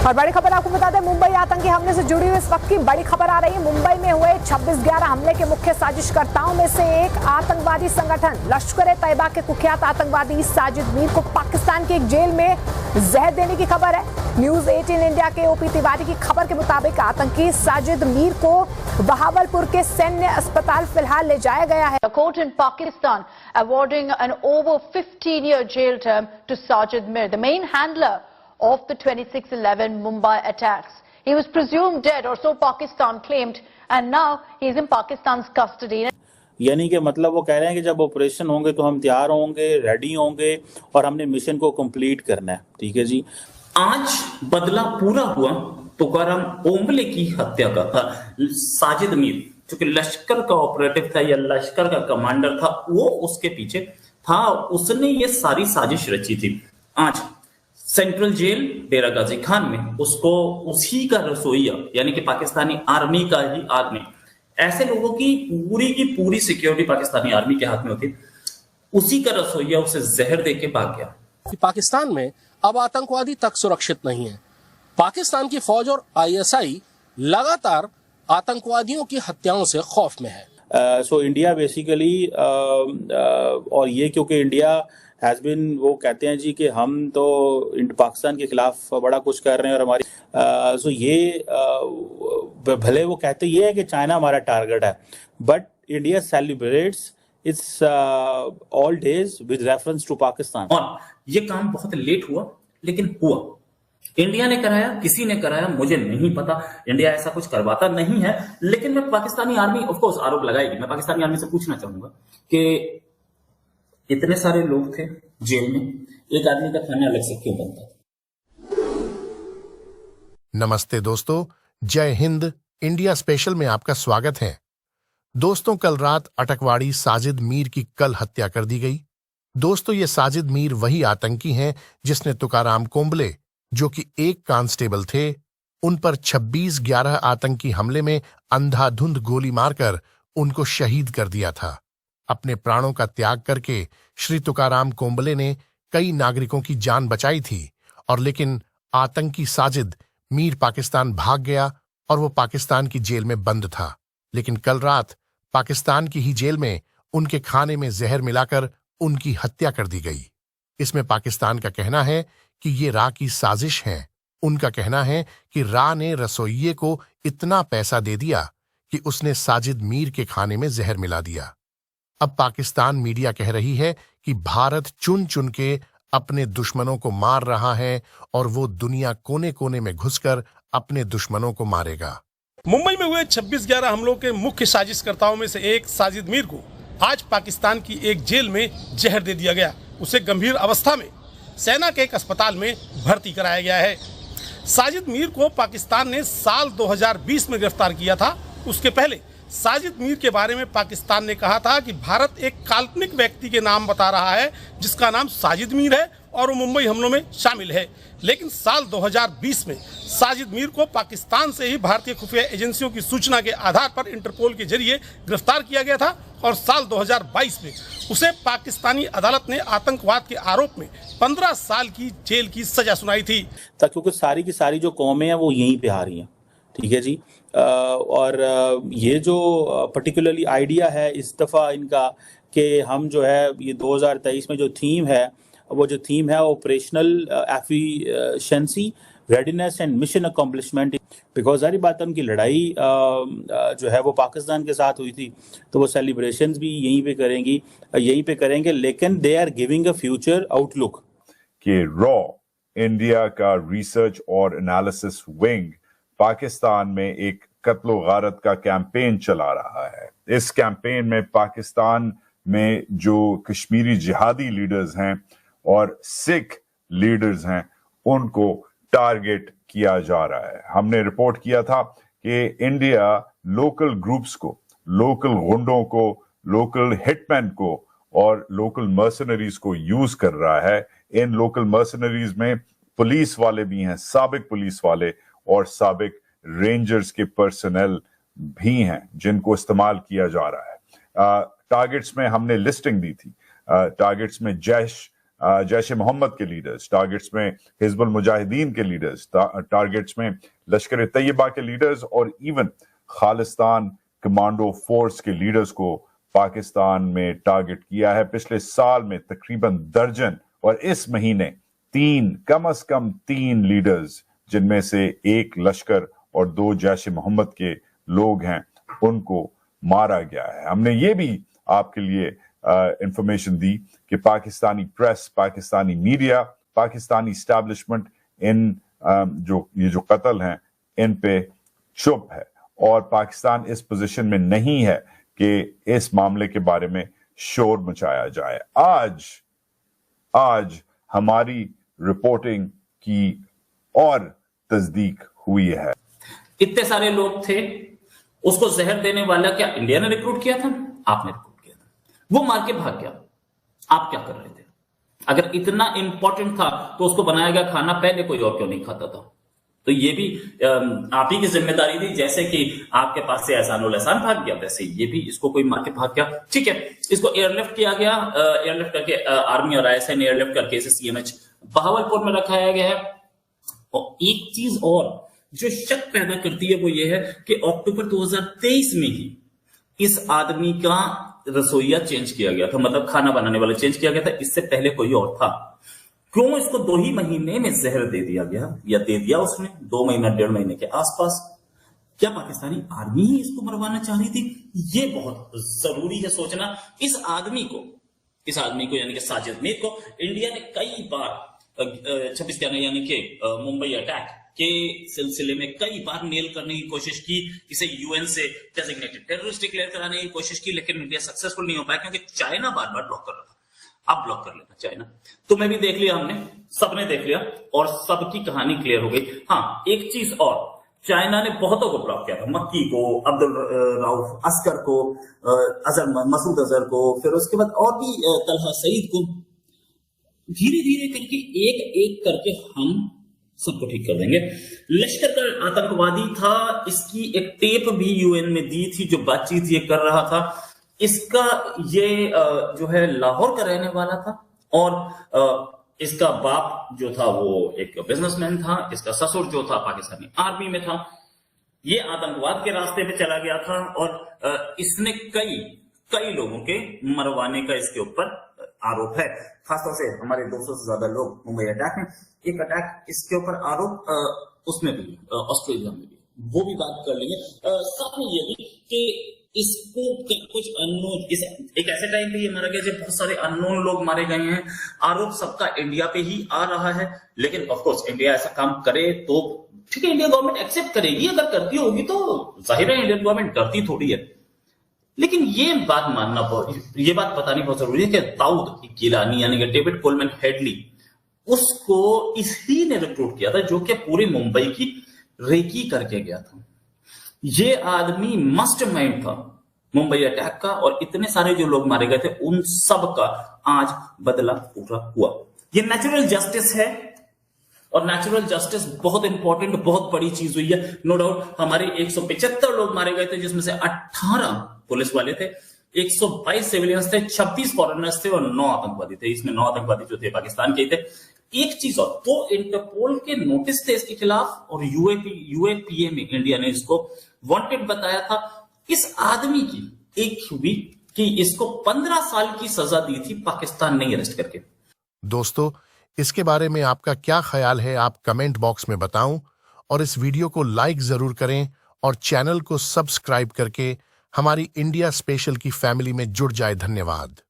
और बड़ी खबर आपको बता दें, मुंबई आतंकी हमले से जुड़ी हुई इस वक्त की बड़ी खबर आ रही है। मुंबई में हुए 26/11 हमले के मुख्य साजिशकर्ताओं में से एक आतंकवादी संगठन लश्कर-ए-तैयबा के कुख्यात आतंकवादी साजिद मीर को पाकिस्तान की एक जेल में जहर देने की खबर है। न्यूज 18 इंडिया के ओपी तिवारी की खबर के मुताबिक आतंकी साजिद मीर को बहावलपुर के सैन्य अस्पताल फिलहाल ले जाया गया है। Court in Pakistan awarding an over 15-year jail term to Sajid Mir, the main handler of the 26/11 Mumbai attacks. He was presumed dead, or so Pakistan claimed, and now he is in Pakistan's custody. यानी कि मतलब वो कह रहे हैं कि जब operation होंगे तो हम तैयार होंगे, रेडी होंगे और हमने मिशन को कंप्लीट करना है। ठीक है जी। आज बदला पूरा हुआ तुकाराम ओंबले की हत्या का। साजिद मीर जो कि लश्कर का ऑपरेटिव था या लश्कर का कमांडर था, वो उसके पीछे था, उसने ये सारी साजिश रची थी। आज सेंट्रल जेल डेरा गाजी खान में उसको उसी का रसोइया यानी कि पाकिस्तानी आर्मी का ही आदमी, ऐसे लोगों की पूरी सिक्योरिटी पाकिस्तानी आर्मी के हाथ में होती, उसी का रसोइया उसे जहर देके भाग गया। पाकिस्तान में अब आतंकवादी तक सुरक्षित नहीं है। पाकिस्तान की फौज और आईएसआई लगातार आतंकवादियों की हत्याओं से खौफ में है। सो इंडिया बेसिकली और ये क्योंकि इंडिया हैज बिन, वो कहते हैं जी कि हम तो पाकिस्तान के खिलाफ बड़ा कुछ कर रहे हैं और हमारी सो ये भले वो कहते ये है कि चाइना हमारा टारगेट है, but India celebrates its all days with reference to Pakistan. और ये काम बहुत लेट हुआ, लेकिन हुआ। इंडिया ने कराया, किसी ने कराया, मुझे नहीं पता। इंडिया ऐसा कुछ करवाता नहीं है, लेकिन मैं पाकिस्तानी आर्मी ऑफ कोर्स आरोप लगाएगी। मैं पाकिस्तानी आर्मी से पूछना चाहूंगा कि इतने सारे लोग थे जेल में, एक आदमी का खाना अलग से क्यों बनता था? नमस्ते दोस्तों, जय हिंद। इंडिया स्पेशल में आपका स्वागत है। दोस्तों, कल रात अटकवाड़ी साजिद मीर की कल हत्या कर दी गई। दोस्तों, ये साजिद मीर वही आतंकी हैं जिसने तुकाराम कोम्बले, जो कि एक कांस्टेबल थे, उन पर 26/11 आतंकी हमले में अंधाधुंध गोली मारकर उनको शहीद कर दिया था। अपने प्राणों का त्याग करके श्री तुकाराम कोम्बले ने कई नागरिकों की जान बचाई थी, और लेकिन आतंकी साजिद मीर पाकिस्तान भाग गया और वो पाकिस्तान की जेल में बंद था। लेकिन कल रात पाकिस्तान की ही जेल में उनके खाने में जहर मिलाकर उनकी हत्या कर दी गई। इसमें पाकिस्तान का कहना है कि ये रा की साजिश है। उनका कहना है कि रा ने रसोइये को इतना पैसा दे दिया कि उसने साजिद मीर के खाने में जहर मिला दिया। अब पाकिस्तान मीडिया कह रही है कि भारत चुन चुन के अपने दुश्मनों को मार रहा है और वो दुनिया कोने कोने में घुसकर अपने दुश्मनों को मारेगा। मुंबई में हुए 26/11 हमलों के मुख्य साजिशकर्ताओं में से एक साजिद मीर को आज पाकिस्तान की एक जेल में जहर दे दिया गया। उसे गंभीर अवस्था में सेना के एक अस्पताल में भर्ती कराया गया है। साजिद मीर को पाकिस्तान ने साल 2020 में गिरफ्तार किया था। उसके पहले साजिद मीर के बारे में पाकिस्तान ने कहा था कि भारत एक काल्पनिक व्यक्ति के नाम बता रहा है जिसका नाम साजिद मीर है और वो मुंबई हमलों में शामिल है। लेकिन साल 2020 में साजिद मीर को पाकिस्तान से ही भारतीय खुफिया एजेंसियों की सूचना के आधार पर इंटरपोल के जरिए गिरफ्तार किया गया था और साल 2022 में उसे पाकिस्तानी अदालत ने आतंकवाद के आरोप में 15 साल की जेल की सजा सुनाई थी। क्योंकि सारी की सारी जो कौमें हैं वो यहीं पे आ रही हैं। ठीक है जी। और ये जो पर्टिकुलरली आइडिया है इस दफ़ा इनका कि हम जो है ये 2023 में जो थीम है, वो जो थीम है operational efficiency, readiness and mission accomplishment, because सारी बात उनकी लड़ाई जो है वो पाकिस्तान के साथ हुई थी, तो वो सेलिब्रेशंस भी यहीं पे करेंगे, लेकिन they are giving a future outlook. कि रॉ इंडिया का रिसर्च और एनालिसिस विंग पाकिस्तान में एक कत्लो गारत का कैंपेन चला रहा है। इस कैंपेन में पाकिस्तान में जो कश्मीरी जिहादी लीडर्स हैं और सिख लीडर्स हैं उनको टारगेट किया जा रहा है। हमने रिपोर्ट किया था कि इंडिया लोकल ग्रुप्स को, लोकल गुंडों को, लोकल हिटमैन को और लोकल मर्सनरीज को यूज कर रहा है। इन लोकल मर्सनरीज में पुलिस वाले भी हैं, साबिक पुलिस वाले और साबिक रेंजर्स के पर्सनल भी हैं जिनको इस्तेमाल किया जा रहा है। टारगेट्स में हमने लिस्टिंग दी थी। टारगेट्स में जैश जैश ए मोहम्मद के लीडर्स, टारगेट्स में हिजबुल मुजाहिदीन के लीडर्स, टारगेट्स में लश्कर तैयबा के लीडर्स और इवन खालिस्तान कमांडो फोर्स के लीडर्स को पाकिस्तान में टारगेट किया है। पिछले साल में तकरीबन दर्जन और इस महीने कम से कम 3 लीडर्स, जिनमें से एक लश्कर और 2 जैश ए मोहम्मद के लोग हैं, उनको मारा गया है। हमने ये भी आपके लिए इंफॉर्मेशन दी कि Pakistani press, Pakistani media, Pakistani establishment इन जो कत्ल हैं इन पे चुप है और पाकिस्तान इस पोजीशन में नहीं है कि इस मामले के बारे में शोर मचाया जाए। आज हमारी रिपोर्टिंग की और तस्दीक हुई है। इतने सारे लोग थे, उसको जहर देने वाला क्या इंडिया ने रिक्रूट किया था? आपने रिक्रूट किया था। वो मार के भाग गया, आप क्या कर रहे थे? अगर इतना इंपॉर्टेंट था तो उसको बनाया गया खाना पहले कोई और क्यों नहीं खाता था? तो ये भी आप ही की जिम्मेदारी थी। जैसे कि आपके पास से एहसानुल एहसान भाग गया, वैसे ये भी इसको कोई मार के भाग गया। ठीक है, इसको एयरलिफ्ट किया गया, एयरलिफ्ट करके आर्मी और ISN एयरलिफ्ट करके इसे CMH बहावलपुर में रखाया गया है। और एक चीज और जो शक पैदा करती है वो ये है कि अक्टूबर 2023 में ही इस आदमी का रसोइया चेंज किया गया था, मतलब खाना बनाने वाला चेंज किया गया था। इससे पहले कोई और था। क्यों इसको 2 ही महीने में जहर दे दिया गया, या दे दिया उसने 2 महीना 1.5 महीने के आसपास? क्या पाकिस्तानी आर्मी ही इसको मरवाना चाह रही थी? ये बहुत जरूरी है सोचना। इस आदमी को यानी कि साजिद मीर को इंडिया ने कई बार 26/11 यानी कि मुंबई अटैक के सिलसिले में कई बार नेल करने की कोशिश की, इसे UN से डेजिग्नेटेड टेररिस्ट डिक्लेयर कराने की कोशिश की, लेकिन इंडिया सक्सेसफुल नहीं हो पाया क्योंकि चाइना बार बार ब्लॉक कर रहा था। अब ब्लॉक कर लेता चाइना। तुम्हें भी देख लिया हमने, सबने देख लिया और सबकी कहानी क्लियर हो गई। हाँ, एक चीज और, चाइना ने बहुतों को ब्लॉक किया था, मक्की को, अब्दुल राउफ असकर को, मसूद अजहर को, फिर उसके बाद और भी तलहा सईद को। धीरे धीरे करके एक करके हम सबको ठीक कर देंगे। लश्कर का आतंकवादी था, इसकी एक टेप भी UN में दी थी जो बातचीत ये कर रहा था। इसका ये जो है लाहौर का रहने वाला था और इसका बाप जो था वो एक बिजनेसमैन था, इसका ससुर जो था पाकिस्तानी आर्मी में था। ये आतंकवाद के रास्ते पे चला गया था और इसने कई लोगों के मरवाने का इसके ऊपर आरोप है। खासतौर से हमारे 200 से ज्यादा लोग मुंबई अटैक में, एक अटैक इसके ऊपर आरोप उसमें भी ऑस्ट्रेलिया में भी, वो भी बात कर लेंगे। साथ में ये भी कि इसको कुछ अननोन, एक ऐसे टाइम पे ये मारा गया जब बहुत सारे अननोन लोग मारे गए हैं। आरोप सबका इंडिया पे ही आ रहा है, लेकिन ऑफ कोर्स इंडिया ऐसा काम करे तो ठीक है, इंडिया गवर्नमेंट एक्सेप्ट करेगी। अगर करती होगी तो जाहिर है इंडियन गवर्नमेंट डरती थोड़ी है। लेकिन ये बात बतानी बहुत जरूरी है कि दाऊद गिलानी यानी कि डेविड कोलमैन हेडली, उसको इसी ने रिक्रूट किया था जो कि पूरे मुंबई की रेकी करके गया था। ये आदमी मास्टरमाइंड था मुंबई अटैक का और इतने सारे जो लोग मारे गए थे उन सब का आज बदला पूरा हुआ। ये नेचुरल जस्टिस है और नेचुरल जस्टिस बहुत इंपॉर्टेंट, बहुत बड़ी चीज हुई है। नो डाउट हमारे 175 लोग मारे गए थे, जिसमें से 18 पुलिस वाले थे, 122 सिविलियंस थे, 26 फॉरेनर्स थे और 9 आतंकवादी थे। इसमें 9 आतंकवादी जो थे पाकिस्तान के थे। एक चीज और, तो इंटरपोल के नोटिस थे इसके खिलाफ और UAPA में इंडिया ने इसको वांटेड बताया था। इस आदमी की एक खूबी कि इसको 15 साल की सजा दी थी पाकिस्तान ने अरेस्ट करके। दोस्तों, इसके बारे में आपका क्या ख्याल है आप कमेंट बॉक्स में बताऊं और इस वीडियो को लाइक जरूर करें और चैनल को सब्सक्राइब करके हमारी इंडिया स्पेशल की फैमिली में जुड़ जाए। धन्यवाद।